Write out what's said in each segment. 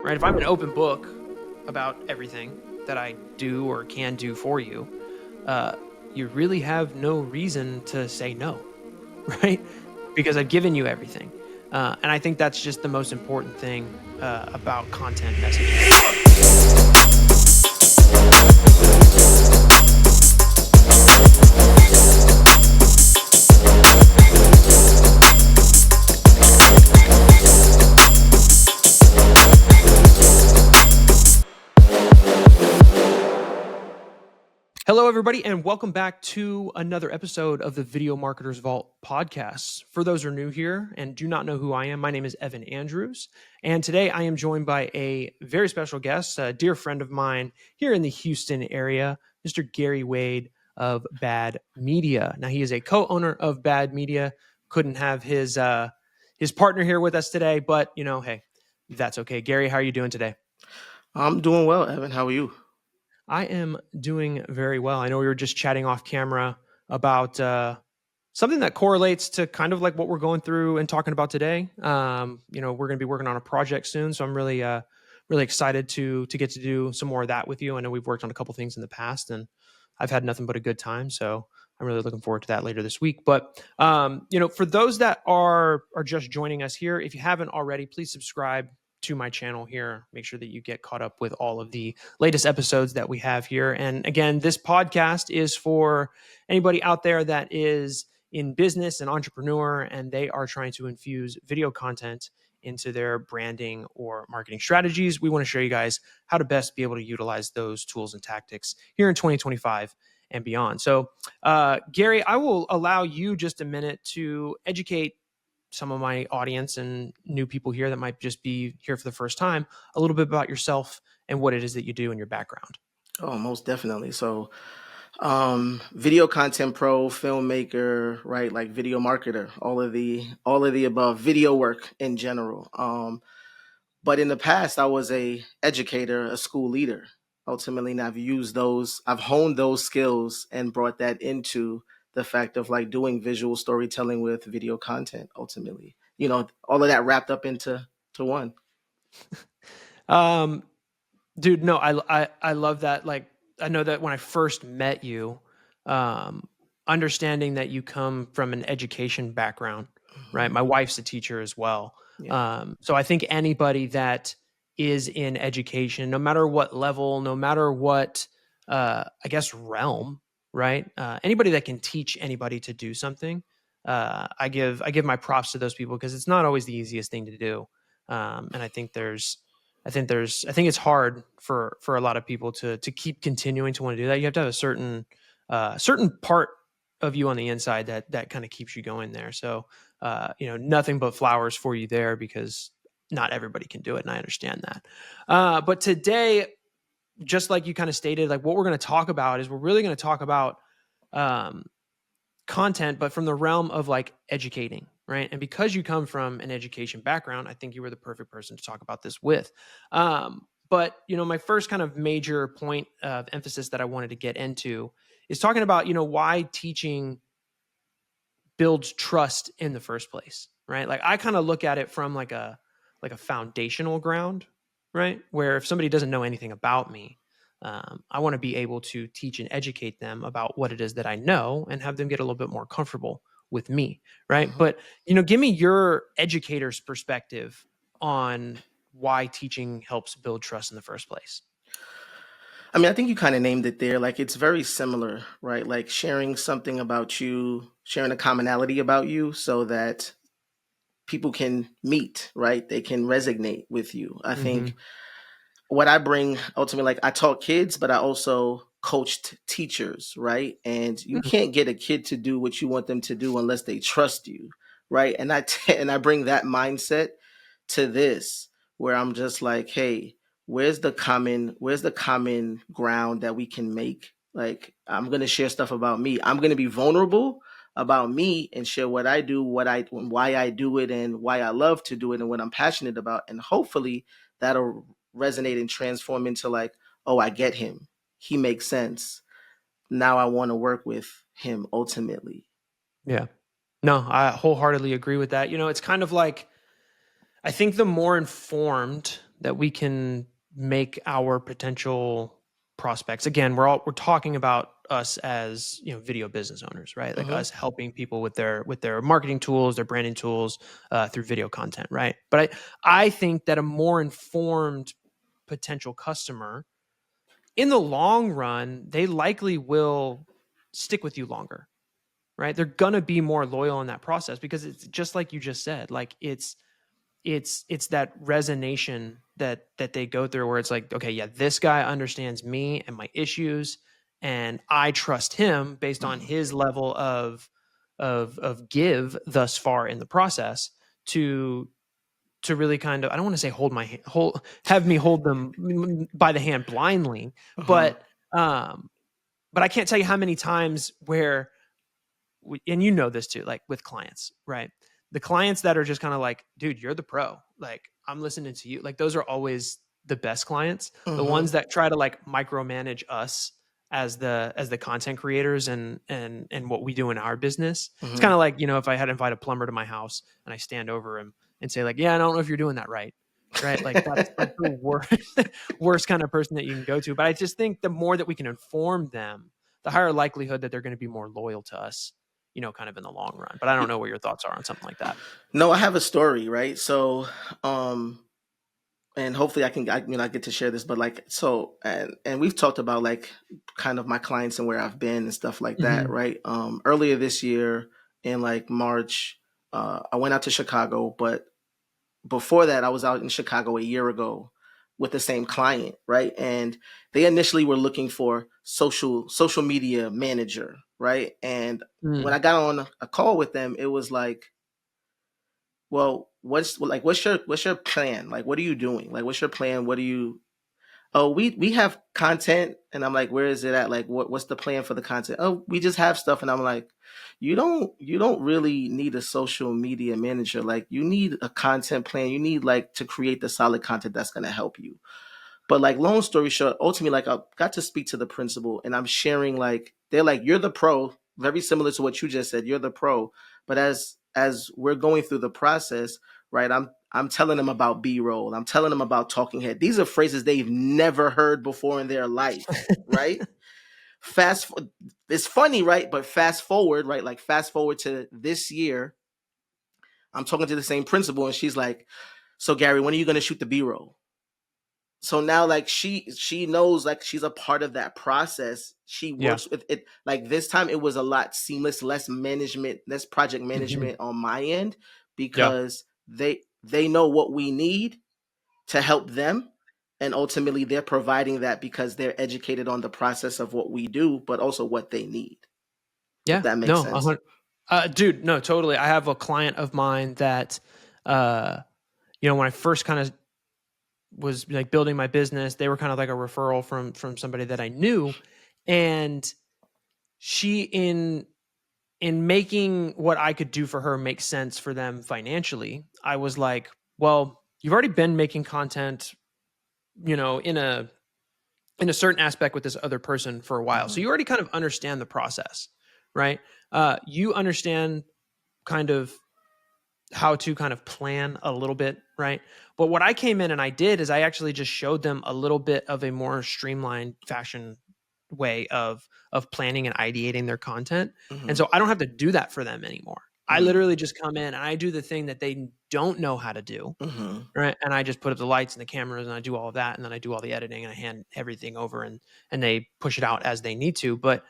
right? If I'm an open book about everything that I do or can do for you, uh, you really have no reason to say no, right? Because I've given you everything. And I think that's just the most important thing about content messaging. Hello, everybody, and welcome back to another episode of the Video Marketers Vault podcast. For those who are new here and do not know who I am, my name is Evan Andrews, and today I am joined by a very special guest, a dear friend of mine here in the Houston area, Mr. Gary Wade of BADMedia. Now, he is a co-owner of BADMedia. Couldn't have his partner here with us today, but hey, that's okay. Gary, how are you doing today? I'm doing well, Evan. How are you? I am doing very well. I know we were just chatting off camera about something that correlates to kind of like what we're going through and talking about today. We're going to be working on a project soon, so I'm really excited to get to do some more of that with you. I know we've worked on a couple things in the past, and I've had nothing but a good time. So I'm really looking forward to that later this week. But for those that are just joining us here, if you haven't already, please subscribe to my channel here. Make sure that you get caught up with all of the latest episodes that we have here. And again, this podcast is for anybody out there that is in business and entrepreneur, and they are trying to infuse video content into their branding or marketing strategies. We want to show you guys how to best be able to utilize those tools and tactics here in 2025 and beyond. So, Gary, I will allow you just a minute to educate some of my audience and new people here that might just be here for the first time a little bit about yourself and what it is that you do in your background. Oh, most definitely. So, video content pro, filmmaker, right? Like video marketer, all of the above, video work in general. But in the past, I was a educator, a school leader. Ultimately, and I've honed those skills and brought that into the fact of like doing visual storytelling with video content. Ultimately, all of that wrapped up into one. Um, Dude, no, I love that. Like, I know that when I first met you, um, understanding that you come from an education background, right? Mhm. My wife's a teacher as well. Yeah. So I think anybody that is in education, no matter what level, no matter what, I guess, realm, right? Anybody that can teach anybody to do something, I give my props to those people because it's not always the easiest thing to do. And I think it's hard for a lot of people to keep continuing to want to do that. You have to have a certain part of you on the inside that kind of keeps you going there. So nothing but flowers for you there because not everybody can do it, and I understand that. But today, just like you kind of stated, like what we're going to talk about is we're really going to talk about um, content, but from the realm of like educating, right? And because you come from an education background, I think you were the perfect person to talk about this with. But my first kind of major point of emphasis that I wanted to get into is talking about why teaching builds trust in the first place, right? Like I kind of look at it from like a foundational ground, right? Where if somebody doesn't know anything about me, I want to be able to teach and educate them about what it is that I know and have them get a little bit more comfortable with me, right? Mhm. But give me your educator's perspective on why teaching helps build trust in the first place. I mean, I think you kind of named it there. Like it's very similar, right? Like sharing something about you, sharing a commonality about you so that people can meet, right? They can resonate with you. I Mm-hmm. think what I bring ultimately, like I taught kids, but I also coached teachers, right? And you can't get a kid to do what you want them to do unless they trust you, right? And and I bring that mindset to this where I'm just like, hey, where's the common ground that we can make? Like I'm gonna share stuff about me. I'm gonna be vulnerable about me and share what I do, why I do it, and why I love to do it, and what I'm passionate about, and hopefully that'll resonate and transform into like, oh, I get him. He makes sense. Now I want to work with him ultimately. Yeah. No, I wholeheartedly agree with that. It's kind of like I think the more informed that we can make our potential prospects, again, we're talking about us as, video business owners, right? Like Mm-hmm. us helping people with their marketing tools, their branding tools, through video content, right? But I think that a more informed potential customer, in the long run, they likely will stick with you longer, right? They're gonna be more loyal in that process, because it's just like you just said, like it's that resonation that they go through, where it's like, okay, yeah, this guy understands me and my issues, and I trust him based on Mm-hmm. his level of give thus far in the process, to really kind of, I don't want to say hold my hand, have me hold them by the hand blindly, Uh-huh. but um but I can't tell you how many times where and you know this too, like with clients, right? The clients that are just kind of like, dude, you're the pro. Like, I'm listening to you. Like, those are always the best clients. The Mm-hmm. ones that try to like micromanage us as the content creators and what we do in our business. It's Mm-hmm. kind of like, if I had to invite a plumber to my house and I stand over him and say like, yeah, I don't know if you're doing that right. Right. Like, that's like the worst, worst kind of person that you can go to. But I just think the more that we can inform them, the higher likelihood that they're going to be more loyal to us, kind of in the long run. But I don't know what your thoughts are on something like that. No, I have a story, right? So, and hopefully I get to share this, but like, so, and we've talked about like kind of my clients and where I've been and stuff like that, Mhm. right? Earlier this year in like March, I went out to Chicago, but before that, I was out in Chicago a year ago with the same client, right? And they initially were looking for social media manager, right? And when I Mm. got on a call with them, it was like, well, what's your plan? Like, what are you doing? Like, what's your plan? What do you? Oh, we have content, and I'm like, where is it at? Like, what's the plan for the content? Oh, we just have stuff, and I'm like, you don't really need a social media manager. Like, you need a content plan. You need like to create the solid content that's gonna help you. But like, long story short, ultimately, like, I got to speak to the principal, and I'm sharing like, they're like, you're the pro, very similar to what you just said. You're the pro, but as we're going through the process, right? I'm telling them about B-roll. I'm telling them about talking head. These are phrases they've never heard before in their life, right? Fast, it's funny, right? But fast forward, right? Like, fast forward to this year, I'm talking to the same principal, and she's like, "So Gary, when are you going to shoot the B-roll?" So now, like, she knows, like, she's a part of that process. She Yeah. works with it. Like, this time it was a lot seamless, less project Mhm. management on my end, Yeah. because they know what we need to help them, and ultimately they're providing that because they're educated on the process of what we do, but also what they need, if Yeah. that makes No, sense. dude, no, totally. I have a client of mine that, uh, when I first kind of was like building my business, they were kind of like a referral from somebody that I knew, and she in making what I could do for her make sense for them financially, I was like, well, you've already been making content, in a certain aspect with this other person for a while. So Hmm. you already kind of understand the process, right? You understand kind of how to kind of plan a little bit, right? But what I came in and I did is I actually just showed them a little bit of a more streamlined fashion way of planning and ideating their content. And Hmm. so I don't have to do that for them anymore. I Hmm. literally just come in and I do the thing that they don't know how to do, Hmm. right? And I just put up the lights and the cameras and I do all of that, and then I do all the editing and I hand everything over, and they push it out as they need to. But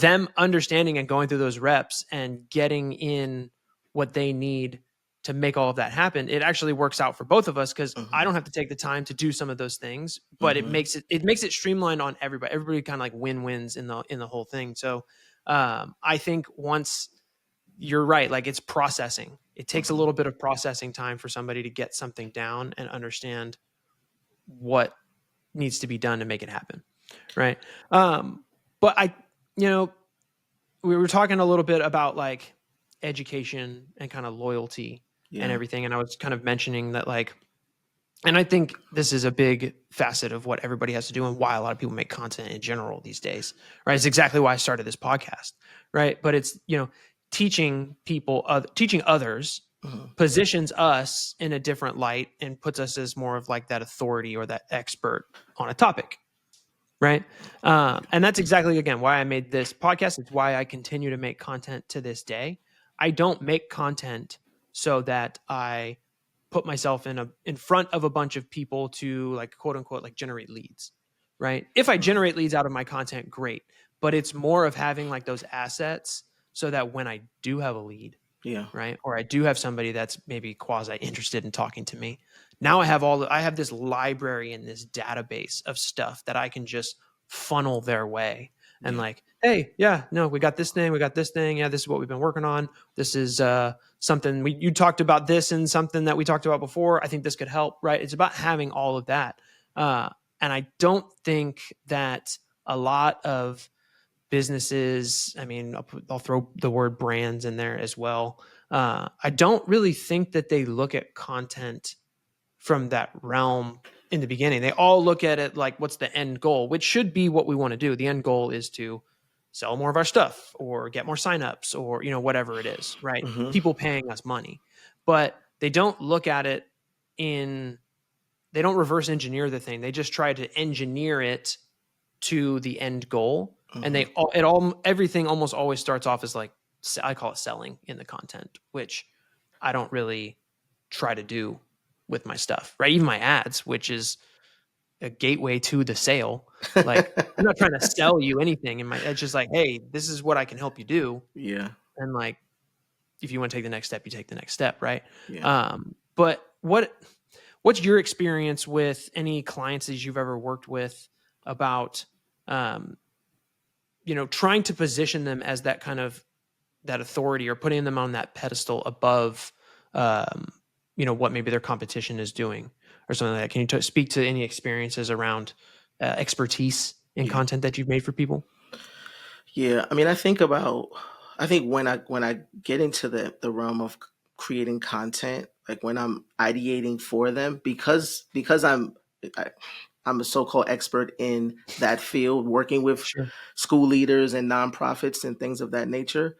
them understanding and going through those reps and getting in what they need to make all of that happen, it actually works out for both of us, because I Hmm. don't have to take the time to do some of those things, but it Hmm. makes it streamlined on everybody. Everybody kind of like win-wins in the whole thing. So I think once, you're right, like, it's processing. It takes a Hmm. little bit of processing time for somebody to get something down and understand what needs to be done to make it happen, right? But you know we were talking a little bit about like education and kind of loyalty and Yeah. everything, and I was kind of mentioning that, like, and I think this is a big facet of what everybody has to do and why a lot of people make content in general these days, right? It's exactly why I started this podcast, right? But it's, teaching people, teaching others Mhm. positions us in a different light and puts us as more of like that authority or that expert on a topic. Right. Yeah. And that's exactly, again, why I made this podcast. It's why I continue to make content to this day. I don't make content so that I put myself in front of a bunch of people to, like, quote unquote, like, generate leads. Right. If I Mhm. generate leads out of my content, great. But it's more of having like those assets so that when I do have a lead, Yeah. right, or I do have somebody that's maybe quasi interested in talking to me, now I have this library and this database of stuff that I can just funnel their way. And Yeah. like, hey, yeah, no, we got this thing, yeah, this is what we've been working on, this is something you talked about, this and something that we talked about before, I think this could help. Right, it's about having all of that. And I don't think that a lot of businesses, I mean, I'll throw the word brands in there as well. I don't really think that they look at content from that realm in the beginning. They all look at it like, what's the end goal, which should be what we want to do. The end goal is to sell more of our stuff or get more signups or, whatever it is, right? Mhm. People paying us money. But they don't look at it in, they don't reverse engineer the thing. They just try to engineer it to the end goal. And Mhm. everything almost always starts off as like, I call it selling in the content, which I don't really try to do with my stuff, right? Even my ads, which is a gateway to the sale. Like, I'm not trying to sell you anything. It's just like, hey, this is what I can help you do. Yeah. And like, if you want to take the next step, you take the next step, right? Yeah. But what's your experience with any clients that you've ever worked with about, um, trying to position them as that kind of that authority or putting them on that pedestal above, um, what maybe their competition is doing or something like that? Can you speak to any experiences around expertise in Yeah. content that you've made for people? Yeah, I mean, I think when I get into the realm of creating content, like when I'm ideating for them, because I, I'm a so-called expert in that field, working with Sure. school leaders and nonprofits and things of that nature.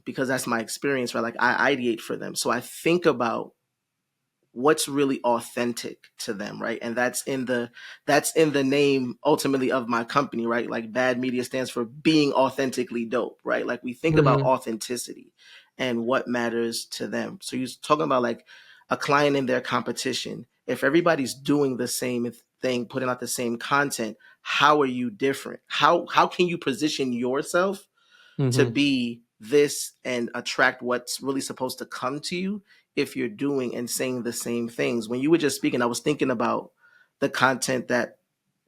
Because that's my experience, right? Like I ideate for them, so I think about what's really authentic to them, right? And that's in the name ultimately of my company, right? Like BADMedia stands for being authentically dope, right? Like we think about Mm-hmm. authenticity and what matters to them. So you're talking about like a client in their competition. If everybody's doing the same thing, putting out the same content, how are you different? How can you position yourself to Mm-hmm. be this and attract what's really supposed to come to you if you're doing and saying the same things? When you were just speaking, I was thinking about the content that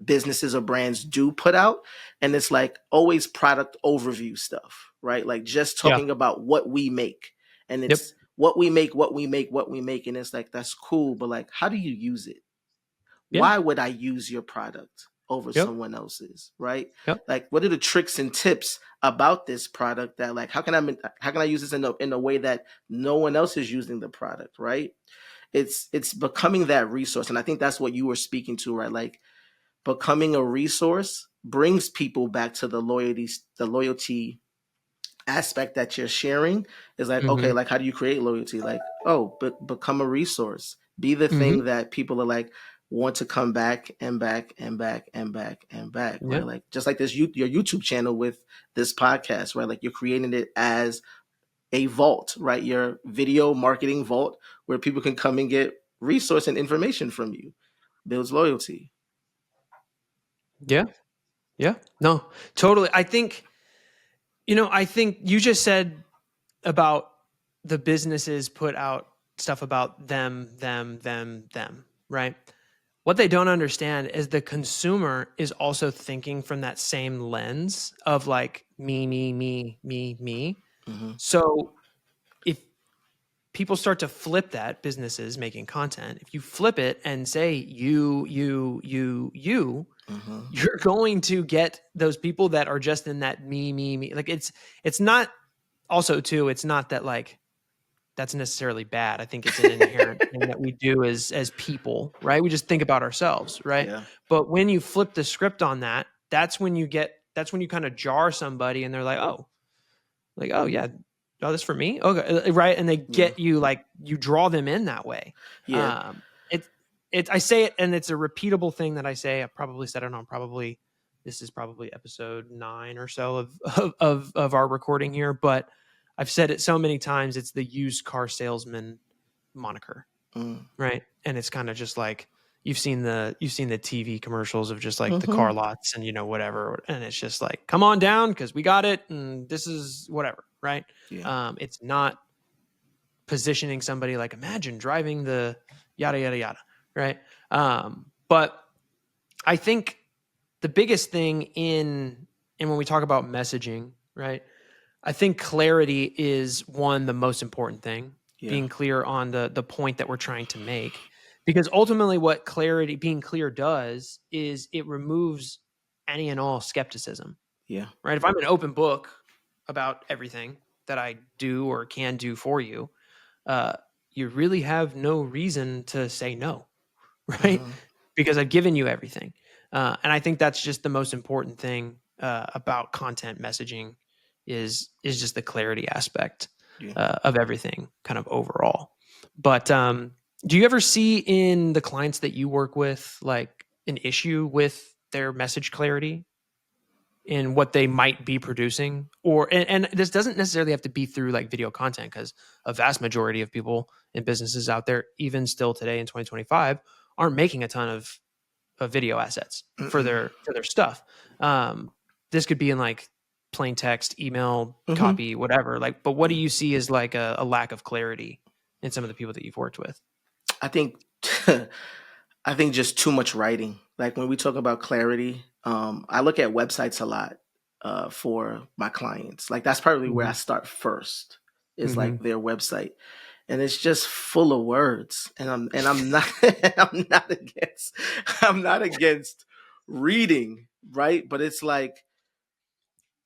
businesses or brands do put out, and it's like always product overview stuff, right? Like just Yeah. talking about what we make, and Yep. it's what we make, what we make, what we make, and it's like that's cool, but like how do you use it? Yeah. Why would I use your product over Yep. someone else's, right? Yep. Like what are the tricks and tips about this product that like how can I use this in a way that no one else is using the product, right? It's becoming that resource, and I think that's what you were speaking to, right? Like becoming a resource brings people back to the loyalty aspect that you're sharing is like, okay, Mm-hmm. like how do you create loyalty? Like, oh, but become a resource. Be the Mm-hmm. thing that people are like want to come back and back and back and back and back, right? Yeah. Like just like this your YouTube channel with this podcast, right? Like you're creating it as a vault, right? Your video marketing vault where people can come and get resource and information from you. Builds loyalty. Yeah. Yeah. No, totally. I think you just said about the businesses put out stuff about them, right? What they don't understand is the consumer is also thinking from that same lens of like me. Mm-hmm. So if people start to flip that, businesses making content, if you flip it and say you, Mm-hmm. you're going to get those people that are just in that me. Like it's not, also too, it's not that like that's necessarily bad. I think it's an inherent thing that we do as people, right? We just think about ourselves, right? Yeah. But when you flip the script on that, that's when you kind of jar somebody and they're like, oh yeah, oh, this for me? Okay, right. And they Yeah. get you, like, you draw them in that way. Yeah. Um, I say it, and it's a repeatable thing that I say. I probably said it on probably this is probably episode 9 or so of our recording here, but I've said it so many times. It's the used car salesman moniker, Mm. right? And it's kind of just like you've seen the TV commercials of just like the Mm-hmm. car lots and whatever, and it's just like, come on down because we got it, and this is whatever, right? Yeah. It's not positioning somebody like, imagine driving the yada yada yada, right? But I think the biggest thing in when we talk about messaging, right? I think clarity is the most important thing. Yeah. Being clear on the point that we're trying to make, because ultimately, what being clear does is it removes any and all skepticism. Yeah. Right? If I'm an open book about everything that I do or can do for you, uh, you really have no reason to say no, right? Mm-hmm. Because I've given you everything. And I think that's just the most important thing about content messaging is just the clarity aspect Yeah. of everything, kind of overall. But do you ever see in the clients that you work with like an issue with their message clarity in what they might be producing? And this doesn't necessarily have to be through like video content, because a vast majority of people and businesses out there, even still today in 2025, aren't making a ton of video assets for Mm-mm. their stuff. This could be in like plain text, email, Mm-hmm. copy, whatever. Like, but what do Yeah. you see as like a lack of clarity in some of the people that you've worked with? I think I think just too much writing. Like when we talk about clarity, I look at websites a lot for my clients. Like that's probably where I Hmm. start first. Is like Hmm. their website, and it's just full of words. And I'm not I'm not against reading, right? But it's like,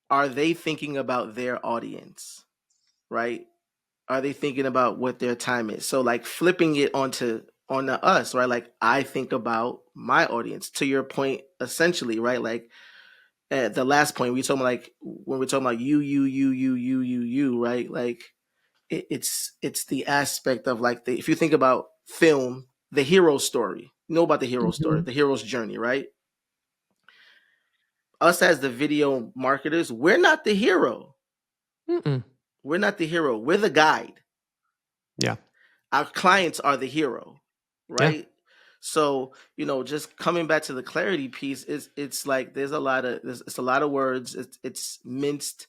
are they thinking about their audience, right? Are they thinking about what their time is? So like flipping it onto us, right? Like I think about my audience. To your point, essentially, right? Like at the last point, we talking about like when we're talking about you, right? Like it's the aspect of like if you think about film, the hero story. You know about the hero story, Hmm. the hero's journey, right? Us as the video marketers, we're not the hero. Mm-mm. We're not the hero. We're the guide. Yeah. Our clients are the hero, Yeah. right? So just coming back to the clarity piece, it's like it's a lot of words. It's minced.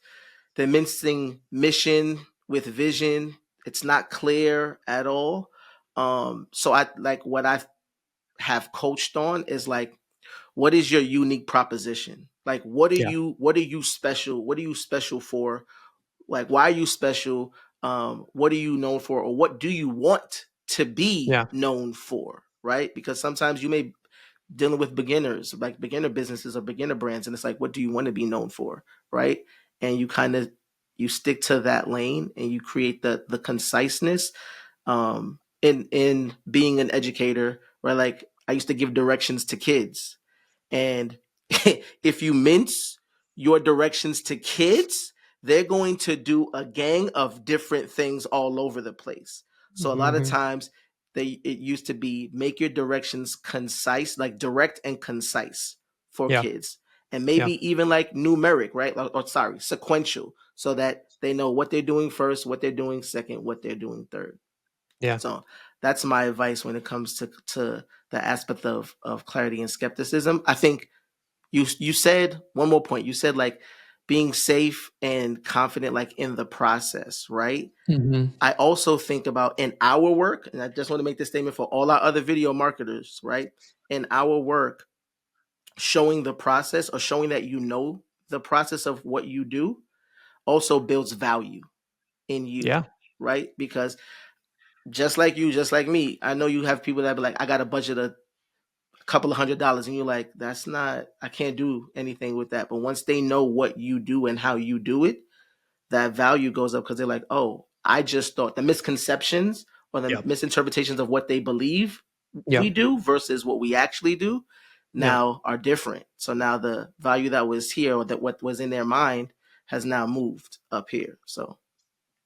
They're mincing mission with vision. It's not clear at all. So I like what I have coached on is like, what is your unique proposition? Like, Yeah. what are you special? What are you special for? Like, why are you special? What are you known for, or what do you want to be Yeah. known for? Right? Because sometimes you may dealing with beginners, like beginner businesses or beginner brands, and it's like, what do you want to be known for? Right? And you stick to that lane and you create the conciseness. In being an educator, where like I used to give directions to kids, and if you mince your directions to kids, they're going to do a gang of different things all over the place. So a lot of Hmm. times it used to be make your directions concise, like direct and concise for Yeah. kids. And Yeah. maybe even like numeric, right? Or sorry, sequential, so that they know what they're doing first, what they're doing second, what they're doing third. Yeah. So that's my advice when it comes to the aspect of clarity and skepticism. I think you said one more point. You said like being safe and confident like in the process, right? Hmm. I also think about in our work, and I just want to make this statement for all our other video marketers, right? In our work, showing the process or showing that the process of what you do also builds value in you, Yeah. right? Because just like you, just like me, I know you have people that be like, I got a budget of couple of $100, and you're like, that's not, I can't do anything with that. But once they know what you do and how you do it, that value goes up, because they're like, oh, I just thought the misconceptions or the Yep. misinterpretations of what they believe we Yep. do versus what we actually do Yeah. now are different. So now the value that was here, or that what was in their mind, has now moved up here. So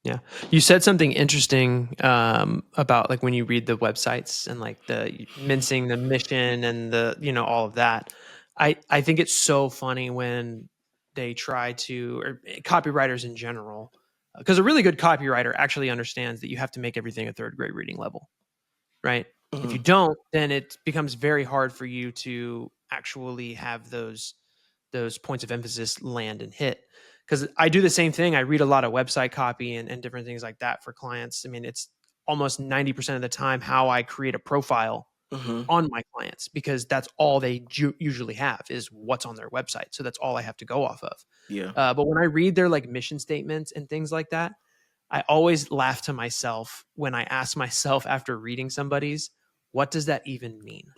Yeah. You said something interesting about like when you read the websites and like the mincing the mission and the, all of that. I think it's so funny when they try to, or copywriters in general, because a really good copywriter actually understands that you have to make everything a third grade reading level, right? If you Hmm. don't, then it becomes very hard for you to actually have those points of emphasis land and hit. Because I do the same thing. I read a lot of website copy and different things like that for clients. I mean, it's almost 90% of the time how I create a profile Hmm. on my clients, because that's all they usually have is what's on their website. So that's all I have to go off of. Yeah. But when I read their like mission statements and things like that, I always laugh to myself when I ask myself after reading somebody's, what does that even mean?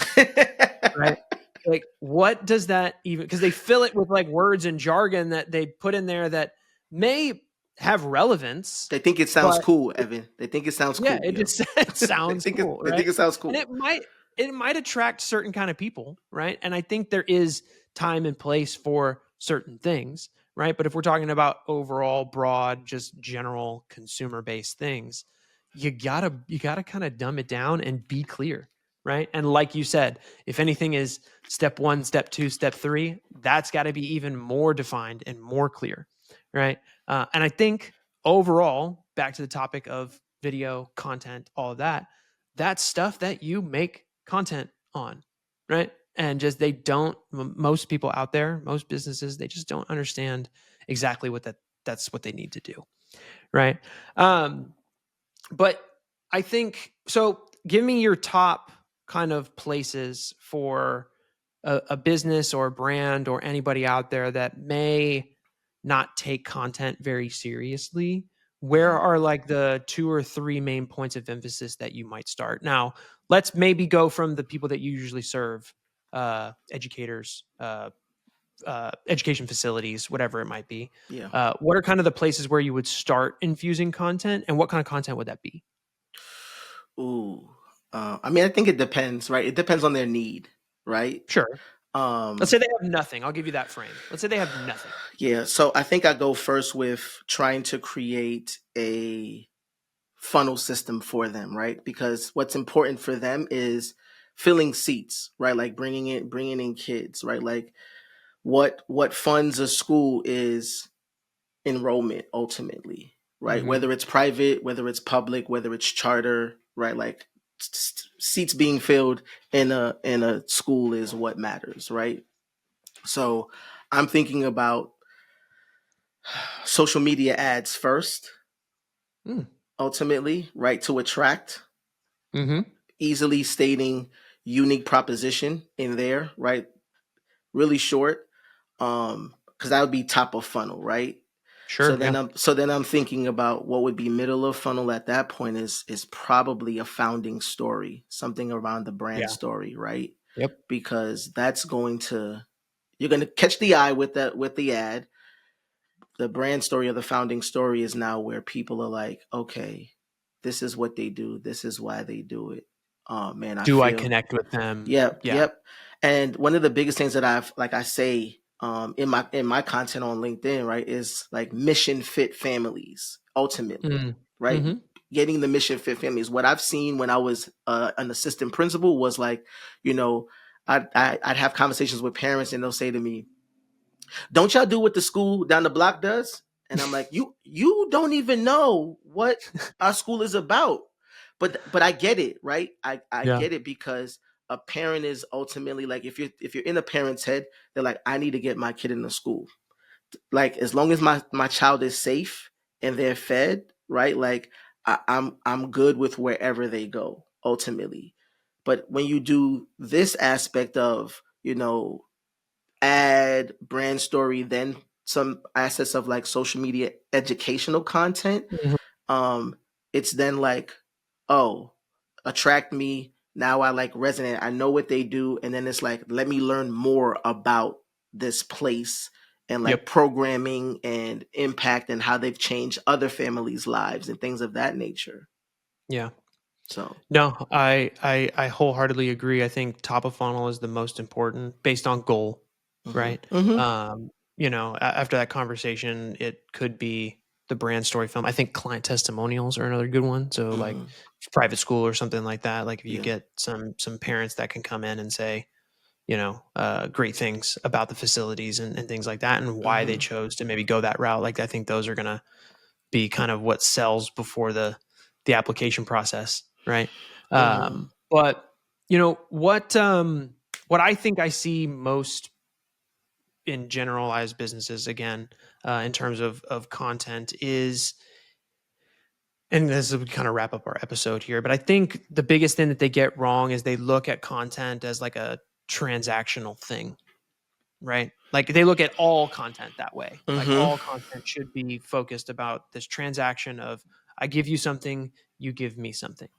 Right? Like, what does that even, because they fill it with like words and jargon that they put in there that may have relevance, They think it sounds but cool, Evan. They think it sounds yeah, cool, it yo. just it sounds cool, They think right? it sounds And cool. it might attract certain kind of people, right? And I think there is time and place for certain things, right? But if we're talking about overall broad, just general consumer based things, you gotta kind of dumb it down and be clear, right? And like you said, if anything is step one, step two, step three, that's got to be even more defined and more clear, right? And I think overall, back to the topic of video content, all of that, that's stuff that you make content on, right? And just they don't, most people out there, most businesses, they just don't understand exactly that's what they need to do, right? Um, but I think so. Give me your top kind of places for a business or a brand or anybody out there that may not take content very seriously. Where Hmm. are like the two or three main points of emphasis that you might start? Now, let's maybe go from the people that you usually serve, educators, education facilities, whatever it might be. Yeah. What are kind of the places where you would start infusing content, and what kind of content would that be? Ooh. I mean, I think it depends, right? It depends on their need, right? Sure. Let's Um, say they have nothing. I'll give you that frame. Let's say they have nothing. yeah. So I think I go first with trying to create a funnel system for them, right? Because what's important for them is filling seats, right? Like bringing in kids, right? Like what funds a school is enrollment ultimately, right? Hmm. Whether it's private, whether it's public, whether it's charter, right? Like seats being filled in a school is what matters, right? So I'm thinking about social media ads first, Mm. ultimately, right? To attract, Hmm. easily stating unique proposition in there, right? Really short, because that would be top of funnel, right? Sure. Yeah. So then I'm thinking about what would be middle of funnel at that point is probably a founding story, something around the brand Yeah. story, right? Yep. Because that's going to you're going to catch the eye with the ad. The brand story or the founding story is now where people are like, okay, this is what they do, this is why they do it. Oh man, I Do I feel connect with them? yep, Yeah. yep. And one of the biggest things that I've like I say in my content on LinkedIn, right, is like mission fit families ultimately, Mm. right? Hmm. Getting the mission fit families. What I've seen when I was an assistant principal was like, you know, I'd have conversations with parents and they'll say to me, don't y'all do what the school down the block does? And I'm like, you don't even know what our school is about. But I get it, right? I Yeah. get it because a parent is ultimately like if you're in a parent's head, they're like, I need to get my kid into school. Like as long as my child is safe and they're fed, right? Like I'm good with wherever they go, ultimately. But when you do this aspect of, add brand story, then some assets of like social media educational content, Mhm. um, it's then like, oh, attract me. Now I like resonate. I know what they do. And then it's like, let me learn more about this place and like Yep. programming and impact and how they've changed other families' lives and things of that nature. Yeah. So, No, I wholeheartedly agree. I think top of funnel is the most important based on goal, hmm right? hmm After that conversation, it could be the brand story film. I think client testimonials are another good one. So like Hmm. private school or something like that. Like if you Yeah. get some parents that can come in and say, great things about the facilities and things like that, and why they Hmm. chose to maybe go that route. Like I think those are gonna be kind of what sells before the application process, right? Hmm. But what I think I see most in generalized businesses again, in terms of content is, and this will kind of wrap up our episode here, but I think the biggest thing that they get wrong is they look at content as like a transactional thing, right? Like they look at all content that way. Like Hmm. all content should be focused about this transaction of I give you something, you give me something,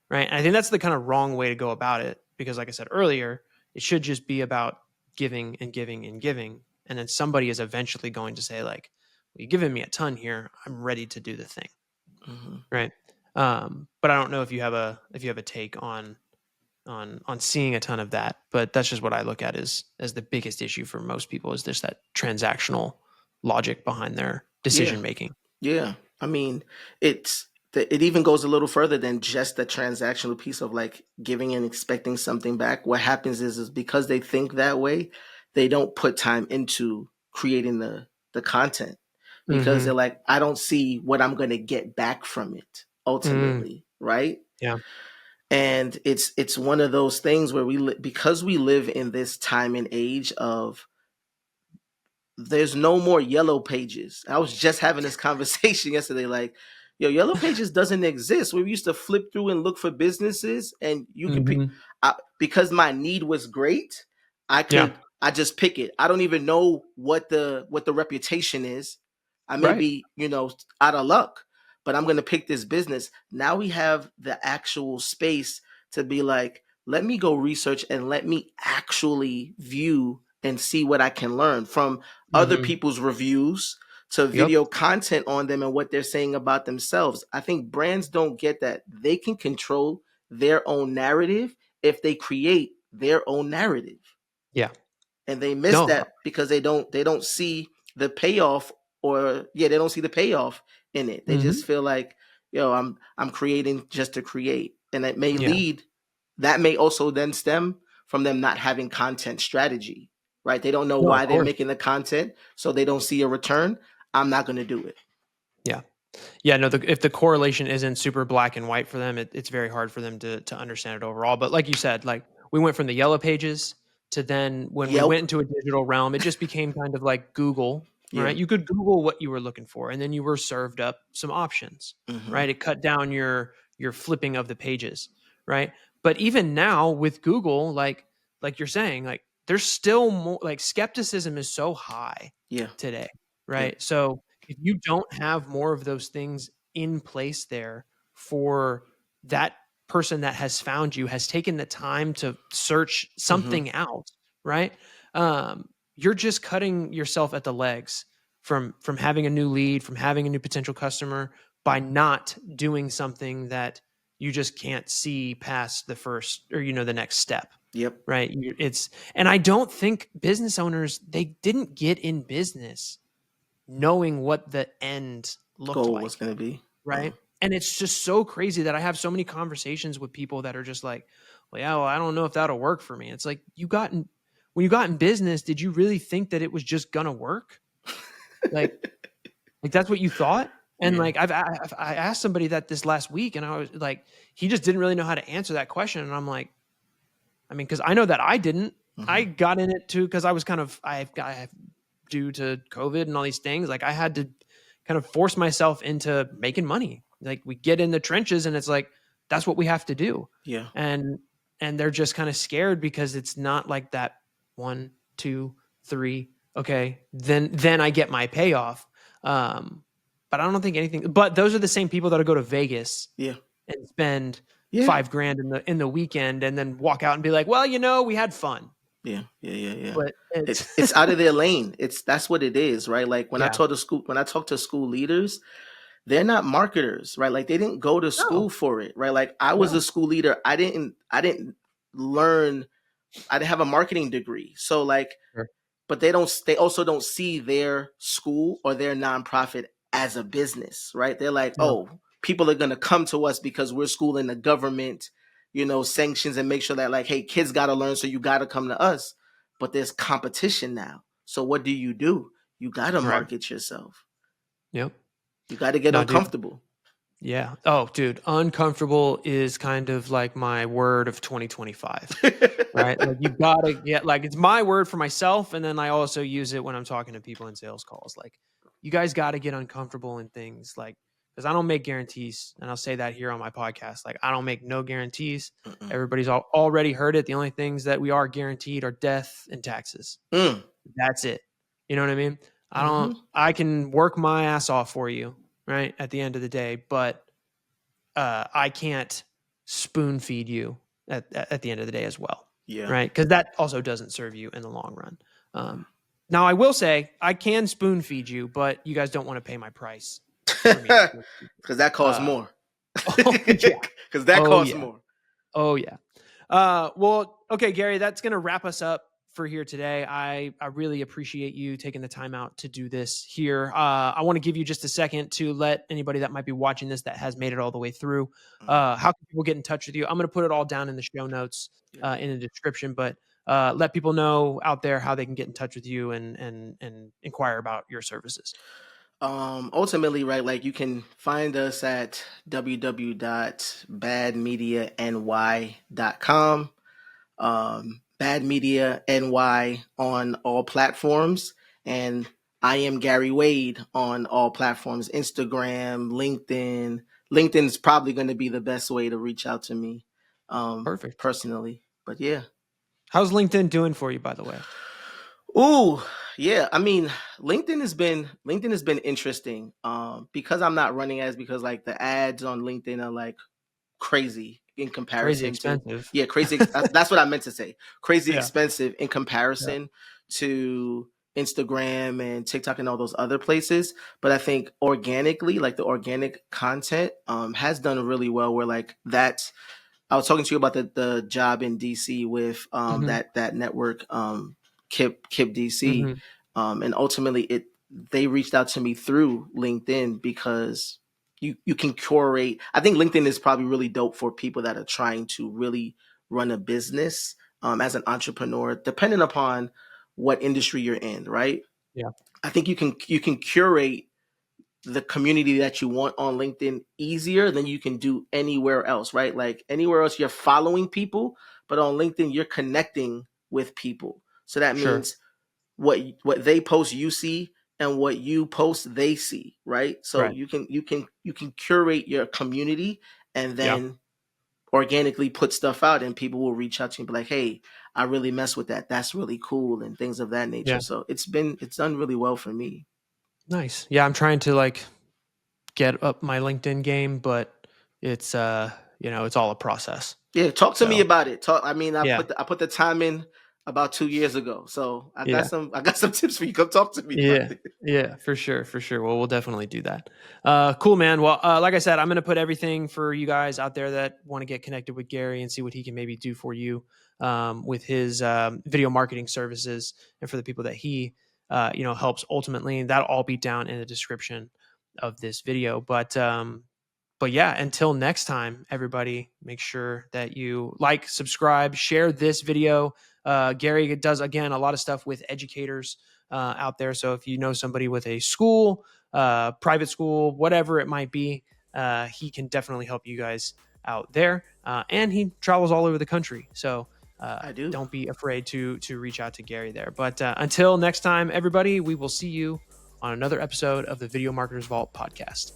right? And I think that's the kind of wrong way to go about it because, like I said earlier, it should just be about giving and giving and giving, and then somebody is eventually going to say like, well, "You're giving me a ton here. I'm ready to do the thing," Hmm. right? But I don't know if you have a take on seeing a ton of that, but that's just what I look at as the biggest issue for most people is just that transactional logic behind their Yeah. decision making. Yeah. I mean, it even goes a little further than just the transactional piece of like giving and expecting something back. What happens is because they think that way, they don't put time into creating the content because they're Mhm. like, I don't see what I'm going to get back from it Mm. ultimately, right? Yeah. And it's one of those things where because we live in this time and age of there's no more yellow pages. I was just having this conversation yesterday. Like, yellow pages doesn't exist. We used to flip through and look for businesses, and you could pick. Mhm. Because my need was great, Yeah. I just pick it. I don't even know what the reputation is. I may Right. be out of luck, but I'm gonna pick this business. Now we have the actual space to be like, let me go research and let me actually view and see what I can learn from other Mhm. people's reviews to Yep. video content on them and what they're saying about themselves. I think brands don't get that. They can control their own narrative if they create their own narrative. Yeah. And they miss No. that because they don't see the payoff or yeah, they don't see the payoff in it. They just Mhm. feel like, I'm creating just to create. And Yeah. that may also then stem from them not having content strategy, right? They don't know No, of why they're course. making the content, so they don't see a return. I'm not going to do it. Yeah. Yeah, no, if the correlation isn't super black and white for them, it's very hard for them to understand it overall. But like you said, like we went from the yellow pages to then when we Yelp. went into a digital realm, it just became kind of like Google, Yeah. right? You could Google what you were looking for, and then you were served up some options, Hmm. right? It cut down your flipping of the pages, right? But even now with Google, like you're saying, like there's still more like skepticism is so high Yeah. today, Yeah. right? So if you don't have more of those things in place there for that person that has found you, has taken the time to search Hmm. something out, right? You're just cutting yourself at the legs from having a new lead, from having a new potential customer by not doing something that you just can't see past the first or the next step, Yep. right? It's and I don't think business owners they didn't get in business knowing what the end looked Goal was like, going to be. right? And it's just so crazy that I have so many conversations with people that are just like, "Well, yeah, well, I don't know if that'll work for me." It's like when you got in business, did you really think that it was just gonna work? Like, like that's what you thought? And Yeah. like I asked somebody that this last week, and I was like, he just didn't really know how to answer that question, and I'm like, I mean, because I know that I didn't. I Hmm. got in it too because I was kind of due to COVID and all these things, like I had to kind of force myself into making money. Like we get in the trenches and it's like that's what we have to do. Yeah. And they're just kind of scared because it's not like that one, two, three, okay, then I get my payoff. But I don't think anything but those are the same people that'll go to Vegas Yeah. and spend Yeah. 5 grand in the weekend and then walk out and be like, well, we had fun. Yeah, yeah, yeah, yeah. But it's It's out of their lane. That's what it is, right? Like yeah. when I talk to school leaders, they're not marketers, right? Like they didn't go to No, school for it, right? Like I was no. a school leader. I didn't learn. I didn't have a marketing degree. So like, Sure. but they also don't see their school or their nonprofit as a business, right? They're like, Yeah. oh, people are going to come to us because we're schooling the government, sanctions and make sure that, like, hey, kids got to learn, so you got to come to us. But there's competition now. So what do? You got to Right. market yourself. Yep. You got to get No, dude. uncomfortable. Yeah. Oh, dude. Uncomfortable is kind of like my word of 2025. Right? Like you gotta get like it's my word for myself, and then I also use it when I'm talking to people in sales calls. Like you guys gotta get uncomfortable in things like because I don't make guarantees, and I'll say that here on my podcast. Like I don't make no guarantees. Mm-mm. Everybody's already heard it. The only things that we are guaranteed are death and taxes. Mm. That's it. You know what I mean? Mm-hmm. I can work my ass off for you, right? At the end of the day, but I can't spoon feed you at the end of the day as well, Yeah. right? Because that also doesn't serve you in the long run. Now, I will say I can spoon feed you, but you guys don't want to pay my price for me to spoon feed you. Because that costs more. Oh yeah, Because that oh costs yeah, more. oh yeah. Well, okay, Gary, that's gonna wrap us up for here today. I really appreciate you taking the time out to do this here. I want to give you just a second to let anybody that might be watching this that has made it all the way through. Mm. How can people get in touch with you? I'm going to put it all down in the show notes Yeah. in the description, but let people know out there how they can get in touch with you and inquire about your services. Ultimately, right, like you can find us at www.badmediany.com. Bad Media NY on all platforms, and I am Gary Wade on all platforms: Instagram, LinkedIn. LinkedIn's probably going to be the best way to reach out to me, Perfect. personally. But yeah. How's LinkedIn doing for you, by the way? Ooh, yeah. I mean, LinkedIn has been interesting. Because I'm not running ads, because like the ads on LinkedIn are like crazy in Crazy comparison to, expensive. yeah, crazy. That's what I meant to say. Crazy Yeah. expensive in Yeah. comparison to Instagram and TikTok and all those other places. But I think organically, like the organic content, has done really well. Where like that, I was talking to you about the job in DC with Hmm. that network, Kip DC, Hmm. and ultimately they reached out to me through LinkedIn because you can curate. I think LinkedIn is probably really dope for people that are trying to really run a business, as an entrepreneur, depending upon what industry you're in, right? Yeah. I think you can curate the community that you want on LinkedIn easier than you can do anywhere else, right? Like anywhere else you're following people, but on LinkedIn you're connecting with people. So that Sure. means what they post you see, and what you post they see, right? So Right. you can curate your community, and Yeah. then organically put stuff out, and people will reach out to you and be like, "Hey, I really mess with that. That's really cool," and things of that nature. Yeah. So it's done really well for me. Nice. Yeah, I'm trying to like get up my LinkedIn game, but it's it's all a process. Yeah, talk to me So, about it. Talk. I mean, yeah. I put the time in about 2 years ago, so Yeah. I got some tips for you. Come talk to me about Yeah. it. Yeah, for sure, for sure. Well, we'll definitely do that. Cool, man. Well, like I said, I'm going to put everything for you guys out there that want to get connected with Gary and see what he can maybe do for you with his video marketing services, and for the people that he, helps ultimately. That'll all be down in the description of this video. But yeah, until next time, everybody, make sure that you like, subscribe, share this video. Gary does, again, a lot of stuff with educators out there. So if you know somebody with a school, private school, whatever it might be, he can definitely help you guys out there. And he travels all over the country. So I do. don't be afraid to reach out to Gary there. But until next time, everybody, we will see you on another episode of the Video Marketers Vault podcast.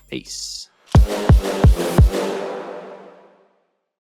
Peace.